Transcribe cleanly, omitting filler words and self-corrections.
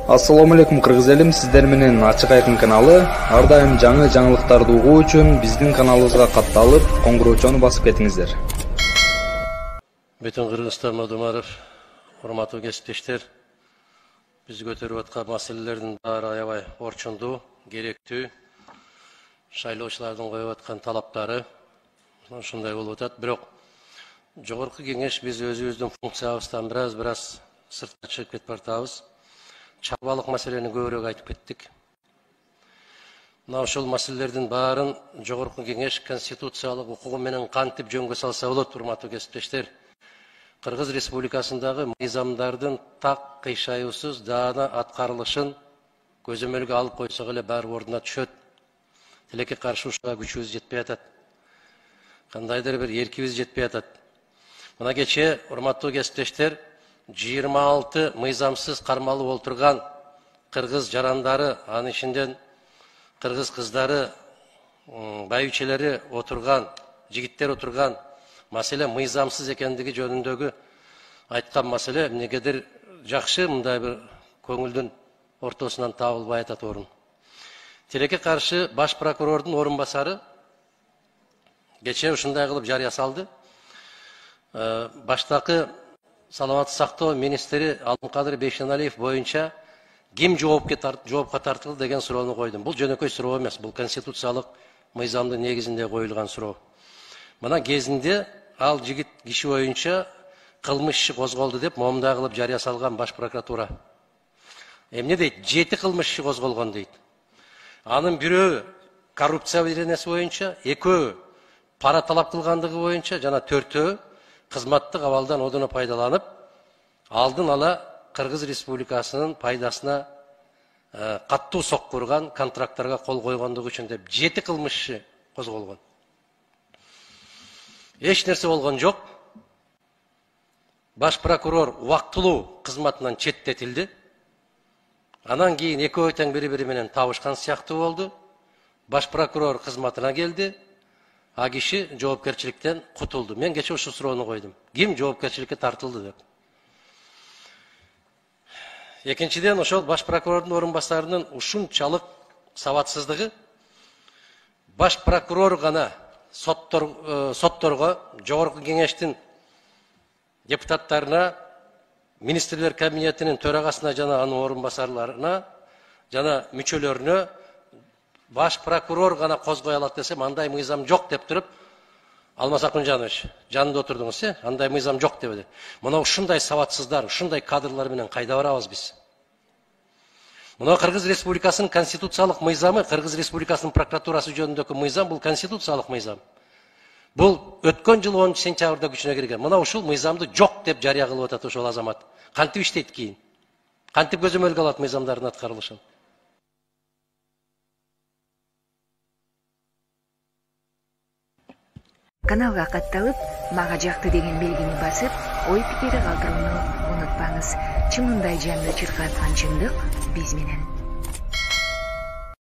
Assalamu alaikum кыргыз элим, сиздер менен Ачык Айкын каналы. Ар дайым жаңы жаңылыктарды угуу үчүн биздин каналыбызга катталып, коңгуроочону басып кетиңиздер. Бүтүн Кыргызстан мадумаров, урматтуу кесиптештер, биз көтөрүп аткан маселелердин баары аябай орчундуу, керектүү. Шайлоочулардын коюп аткан талаптары ушундай болуп атат. Бирок жогорку кеңеш биз өзүбүздүн функциябыздан бираз сыртка чыгып кетип баратабыз. Чабалык маселени көбүрөөк айтып кеттик. Мына ошол маселелердин баарын жогорку кеңеш конституциялык укугу менен кантип жөнгө салса болот, урматтуу кесиптештер. Кыргыз Республикасындагы мыйзамдардын так кыйшаюусуз даана аткарылышын көзөмөлгө алып койсок эле баары ордуна түшөт. Тилекке каршы ушуга күчүбүз жетпей атат. Кандайдыр бир эркибиз жетпей атат. Мына кечээ, урматтуу кесиптештер, 26 мыйзамсыз кармалып олтурган кыргыз жарандары, анын ичинде кыргыз кыздары, байбичелери отурган, жигиттер отурган маселе мыйзамсыз экендиги жөнүндөгү айткан маселе эмнегедир жакшы мындай бир көңүлдүн ортосунан табылбай атат орун. Тилекке каршы баш прокурордун орун басары кечээ ушундай кылып жарыя салды. Баштакы саламаттык сактоо министри Алымкадыр Бейшеналиев боюнча ким жоопко тартылды деген суроону койдум. Бул жөнөкөй суроо эмес, бул конституциялык мыйзамдын негизинде коюлган суроо. Мына кезинде ал жигит киши боюнча кылмыш иши козголду деп момундай кылып жарыя салган баш прокуратура. Эмне дейт? 7 кылмыш иши козголгон дейт. Анын бирөө коррупция беренеси боюнча, экөө пара талап кылгандыгы боюнча жана 4-өө кызматтык абалдан одуну пайдаланып, алдын ала Кыргыз Республикасынын пайдасына каттуу сокку урган контракттарга кол койгондугу үчүн деп 7 кылмыш иши козголгон. Эч нерсе болгон жок. Баш прокурор убактылуу кызматынан четтетилди. Анан кийин экөө тең бири-бири менен табышкан сыяктуу болду. Баш прокурор кызматына келди. А киши жоопкерчиликтен кутулду. Мен кечээ ушул суроону койдум. Ким жоопкерчиликке тартылды деп. Экинчиден, ошол баш прокурордун орун басарынын ушунчалык сабатсыздыгы, баш прокурор гана сотторго, жогорку кеңештин депутаттарына, министрлер кабинетинин төрагасына жана анын орун басарларына жана мүчөлөрүнө баш прокурор гана козгой алат десем, андай мыйзам жок деп туруп, Алмаз Акунжанович, жанында отурдуңуз, андай мыйзам жок дебеди. Мына ушундай сабатсыздар, ушундай кадрлар менен кайда барабыз биз? Мына Кыргыз Республикасынын конституциялык мыйзамы, Кыргыз Республикасынын прокуратурасы жөнүндөгү мыйзам, бул конституциялык мыйзам. Бул өткөн жыл 10 сентябрда күчүнө кирген. Мына ушул мыйзамды жок деп жарыя кылып атат ошол азамат. Кантип иштейт кийин? Кантип көзөмөлгө алат мыйзамдардын аткарылышын? Каналга катталып, мага жакты деген белгини басып, ой пикири калтырууну унутпаңыз. Чынында жанды чыркаткан чындык биз менен.